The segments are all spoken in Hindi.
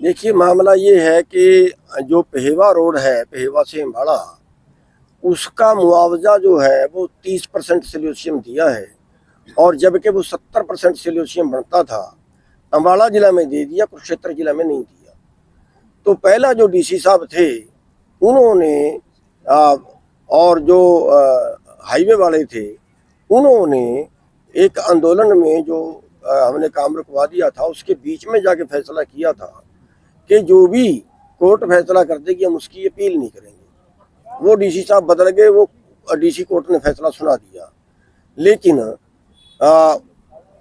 देखिए, मामला ये है कि जो पेहेवा रोड है, पेहेवा से अम्बाड़ा, उसका मुआवजा जो है वो 30% सिलोसियम दिया है, और जबकि वो 70% सिलोसियम बनता था, अम्बाड़ा जिला में दे दिया, कुरुक्षेत्र जिला में नहीं दिया। तो पहला जो डीसी साहब थे, उन्होंने और जो हाईवे वाले थे, उन्होंने एक आंदोलन में जो हमने काम रुकवा दिया था, उसके बीच में जाके फैसला किया था कि जो भी कोर्ट फैसला कर देगी हम उसकी अपील नहीं करेंगे। वो डीसी साहब बदल गए, वो डीसी कोर्ट ने फैसला सुना दिया, लेकिन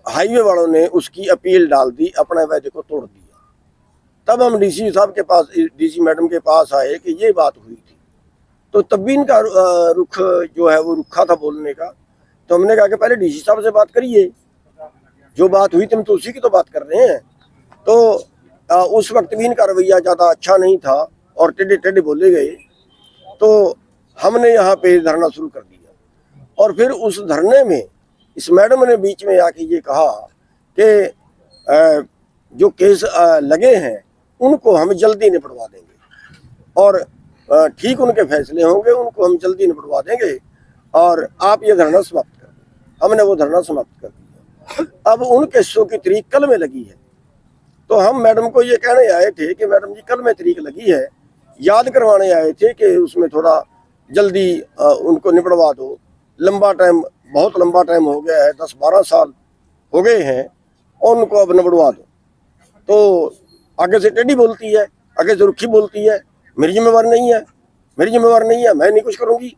हाईवे वालों ने उसकी अपील डाल दी, अपने वायदे को तोड़ दिया। तब हम डीसी साहब के पास, डीसी मैडम के पास आए कि ये बात हुई थी। तो तब भी इनका रुख जो है वो रुखा था बोलने का। तो हमने कहा कि पहले डीसी साहब से बात करिए, जो बात हुई तुम तो उसी की तो बात कर रहे हैं। तो उस वक्त भी इनका रवैया ज़्यादा अच्छा नहीं था और टेढ़े टेढ़े बोले गए। तो हमने यहाँ पे धरना शुरू कर दिया, और फिर उस धरने में इस मैडम ने बीच में आके ये कहा कि जो केस लगे हैं उनको हम जल्दी निपटवा देंगे, और ठीक उनके फैसले होंगे, उनको हम जल्दी निपटवा देंगे, और आप ये धरना समाप्त कर दें। हमने वो धरना समाप्त कर दिया। अब उन केसों की तारीख कल में लगी है। तो हम मैडम को ये कहने आए थे कि मैडम जी, कल में तारीख लगी है, याद करवाने आए थे कि उसमें थोड़ा जल्दी उनको निपटवा दो। लंबा टाइम, बहुत लंबा टाइम हो गया है, 10-12 साल हो गए हैं, और उनको अब निपटवा दो। तो आगे से टेढ़ी बोलती है, आगे से रुखी बोलती है, मेरी जिम्मेवार नहीं है, मेरी जिम्मेवार नहीं है, मैं नहीं कुछ करूँगी।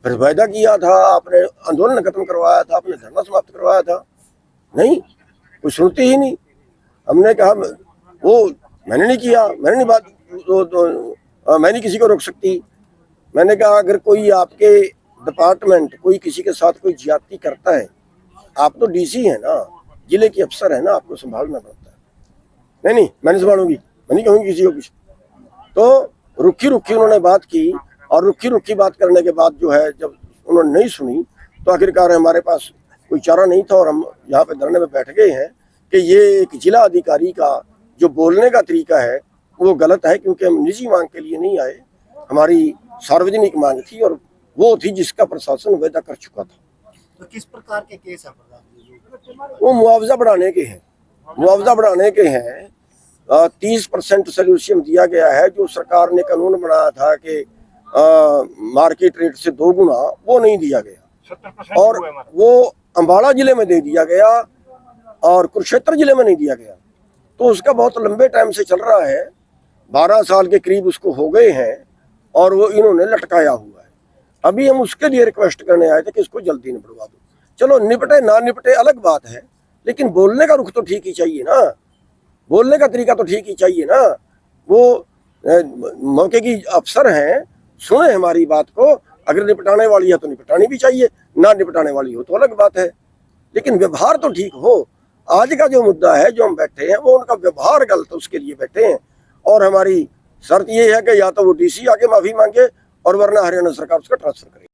फिर वायदा किया था, आपने आंदोलन खत्म करवाया था, आपने धरना समाप्त करवाया था, नहीं, कुछ सुनती ही नहीं। हमने कहा वो मैंने नहीं किया, मैंने नहीं बात, मैं नहीं किसी को रोक सकती। मैंने कहा अगर कोई आपके डिपार्टमेंट कोई किसी के साथ कोई ज्यादती करता है, आप तो डीसी है ना, जिले के अफसर है ना, आपको संभालना पड़ता है। नहीं नहीं, मैं नहीं संभालूंगी, मैं नहीं कहूँगी किसी को कुछ। तो रुखी रुखी उन्होंने बात की, और रुखी रुखी बात करने के बाद जो है, जब उन्होंने नहीं सुनी, तो आखिरकार हमारे पास कोई चारा नहीं था, और हम यहाँ पे धरने में बैठ गए हैं कि ये एक जिला अधिकारी का जो बोलने का तरीका है वो गलत है, क्योंकि हम निजी मांग के लिए नहीं आए, हमारी सार्वजनिक मांग थी, और वो थी जिसका प्रशासन वायदा कर चुका था। तो किस प्रकार के केस है प्रधान जी? वो मुआवजा बढ़ाने के हैं, मुआवजा बढ़ाने के हैं। 30% सोल्यूशन दिया गया है, जो सरकार ने कानून बनाया था कि मार्केट रेट से 2 गुना, वो नहीं दिया गया, और वो अम्बाड़ा जिले में दे दिया गया और कुरुक्षेत्र जिले में नहीं दिया गया। तो उसका बहुत लंबे टाइम से चल रहा है, 12 साल के करीब उसको हो गए हैं, और वो इन्होंने लटकाया हुआ है। अभी हम उसके लिए रिक्वेस्ट करने आए थे कि इसको जल्दी निपटवा दो। चलो निपटे ना निपटे अलग बात है, लेकिन बोलने का रुख तो ठीक ही चाहिए ना, बोलने का तरीका तो ठीक ही चाहिए ना। वो मौके की अफसर हैं, सुने हमारी बात को, अगर निपटाने वाली है तो निपटानी भी चाहिए, ना निपटाने वाली हो तो अलग बात है, लेकिन व्यवहार तो ठीक हो। आज का जो मुद्दा है, जो हम बैठे हैं, वो उनका व्यवहार गलत, उसके लिए बैठे हैं। और हमारी शर्त ये है कि या तो वो डीसी आके माफी मांगे, और वरना हरियाणा सरकार उसका ट्रांसफर करे।